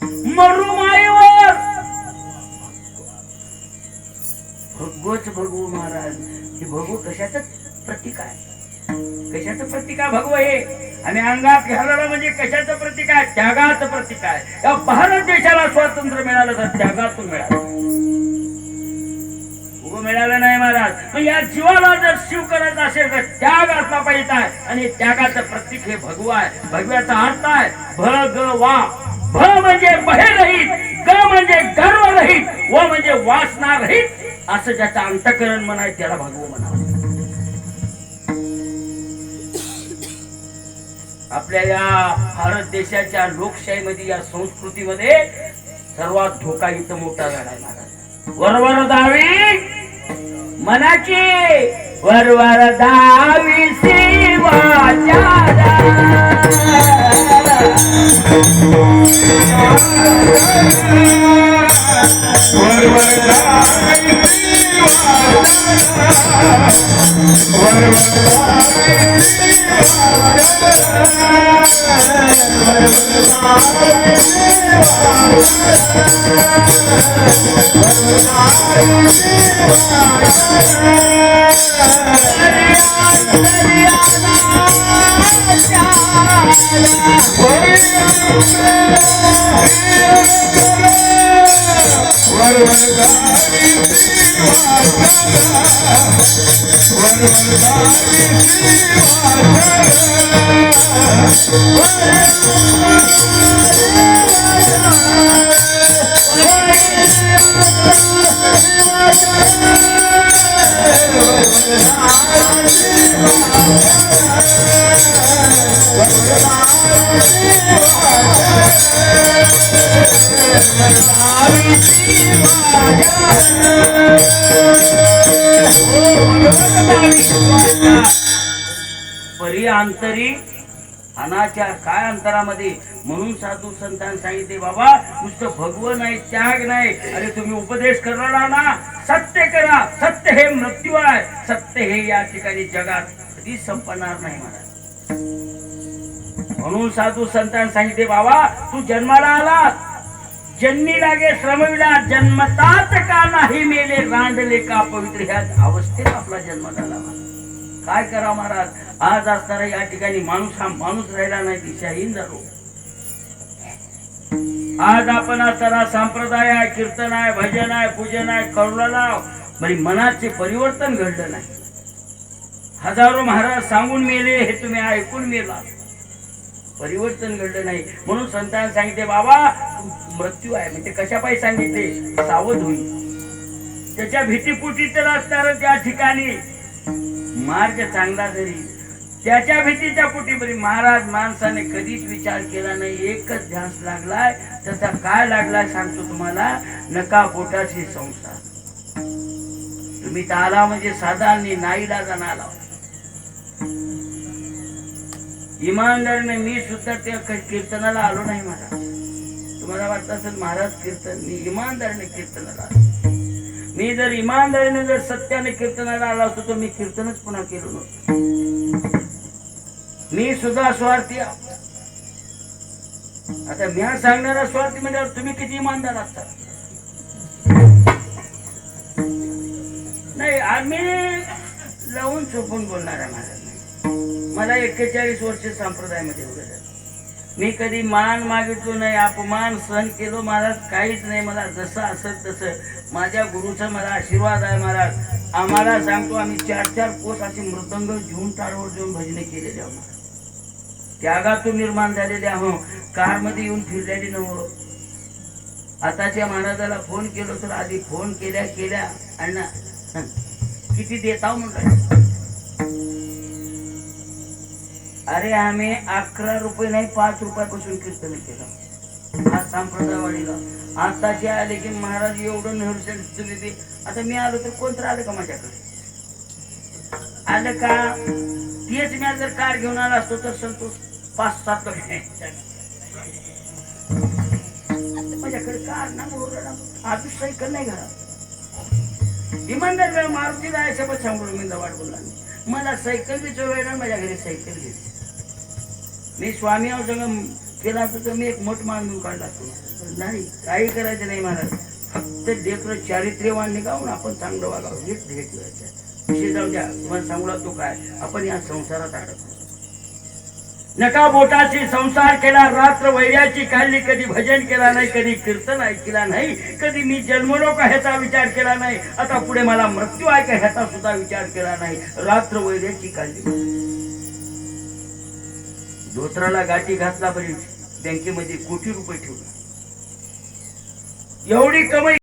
मरू माईवर भगवच भगवू महाराज. हे भगवू कशाचं प्रतीक आहे? कशाचं प्रतीक आहे भगव हे? आणि अंगात घालणं म्हणजे कशाचं प्रतीक आहे? त्यागाचं प्रतीक आहे. या भारत देशाला स्वातंत्र्य मिळालं तर त्यागातून मिळालं, मिळालं नाही महाराज. मग या जीवाला जर शिव करायचं असेल तर त्याग असला पाहिजे. आणि त्यागाचं प्रतीक हे भगव आहे. भगव्याचा अर्थ आहे भगवा. भ म्हणजे भयरहित, ग म्हणजे गर्व रहित, व म्हणजे वासना रहित. असं ज्याचं अंतःकरण मन आहे त्याला भगवं म्हणावं. आपल्या या भारत देशाच्या लोकशाहीमध्ये, या संस्कृतीमध्ये सर्वात धोका इथं मोठा झाला आहे महाराज. वरवर दावी मनाची, वरवर दावी शिवाच्या परी अंतरी अनाचार काय अंतरामध्ये. म्हणून साधू संतांनी सांगितले बाबा नुसतं भगवं नाही, त्याग नाही. अरे तुम्ही उपदेश करणार ना, सत्य करा. सत्य हे मृत्यू आहे. सत्य हे या ठिकाणी जगात कधी संपणार नाही महाराज. म्हणून साधू संतांनी सांगितले बाबा तू जन्माला आला, जन्मी लागे श्रमविला, जन्मतात का नाही मेले, रांडले का पवित्र. ह्या अवस्थेत आपला जन्म झाला. काय करा महाराज. आज असताना या ठिकाणी माणूस हा माणूस राहिला नाही, दिशाहीन झालो. आज आपण असताना संप्रदाय आहे, कीर्तन आहे, भजन आहे, पूजन आहे, करुणाला बरी मनाचे परिवर्तन घडलं नाही. हजारो महाराज सांगून मेले, हे तुम्ही ऐकून मेला, परिवर्तन घडलं नाही. म्हणून संतांनी सांगितले बाबा मृत्यू आहे. म्हणजे कशापायी सांगितले? सावध होईल. त्याच्या भीतीपुटी तर असणार त्या ठिकाणी मार्ग चांगला जरी, त्याच्या भीतीच्या पोटी बरी. महाराज माणसाने कधीच विचार केला नाही, एकच ध्यास लागलाय. त्याचा काय लागलाय सांगतो तुम्हाला. नका पोटाशी संसार. तुम्ही तर आला म्हणजे साधा नाईलाजाने आला. इमानदारीने मी सुद्धा त्या कीर्तनाला आलो नाही महाराज. तुम्हाला वाटत असेल महाराज कीर्तन, मी इमानदारीने कीर्तनाला आलो. मी जर इमानदारीने जर सत्याने कीर्तनाला आला असतो तर मी कीर्तनच पुन्हा केलो नव्हतं. मी सुद्धा स्वार्थी. आता मी सांगणारा स्वार्थी म्हणजे तुम्ही किती इमानदार असता. नाही आम्ही लावून चुकून बोलणारा महाराज नाही. मला 41 वर्ष संप्रदायामध्ये उभे झाले. मी कधी मान मागितलो नाही, अपमान सहन केलो महाराज, काहीच नाही. मला जसं असत तसं माझ्या गुरुचा मला आशीर्वाद आहे महाराज. आम्हाला सांगतो आम्ही 4-4 कोस असे मृदंग घेऊन टाळवर घेऊन भजने केलेले आहोत महाराज. त्यागातून निर्माण झालेले आहोत. कार मध्ये येऊन फिरलेली नव्हतं. आताच्या महाराजाला फोन केलो तर आधी फोन केल्या अण्णा किती देताव म्हणलं. अरे आम्ही 11 रुपये नाही 5 रुपयापासून कीर्तन केलं आज संप्रदायवाडीला. आताचे आले की महाराज एवढं नहरसेल तुम्ही ते. आता मी आलो तर कोणतं आलं का माझ्याकडे? आलं का? तेच मी जर कार घेऊन आला असतो तर संतोष 5-7 माझ्याकडे कार ना आधी सायकल नाही घरात. इमानदार मारुतीला आहे सोबत सांगून मी वाट बोलला. मला सायकल बी चोरायला माझ्या घरी सायकल घेतली. मी स्वामी संग केला असता तर मी एक मठ मानून काढला असतो. नाही, काही करायचं नाही महाराज. फक्त लेकरं चारित्र्यवान निघावून आपण चांगलं वागावं हेच ध्येय विषय जाऊ द्या. तुम्हाला सांगू लागतो काय, आपण या संसारात अडकलो. नका बोटाची संसार केला, रात्र वैर्याची काढली, कधी भजन केला नाही, कधी कीर्तन ऐकला नाही, कधी मी जन्मलो का ह्याचा विचार केला नाही, आता पुढे मला मृत्यू आहे का ह्याचा सुद्धा विचार केला नाही. रात्र वैर्याची काढली. धोत्राला गाठी घातला, बरी बँकेमध्ये कोटी रुपये ठेवला. एवढी कमाई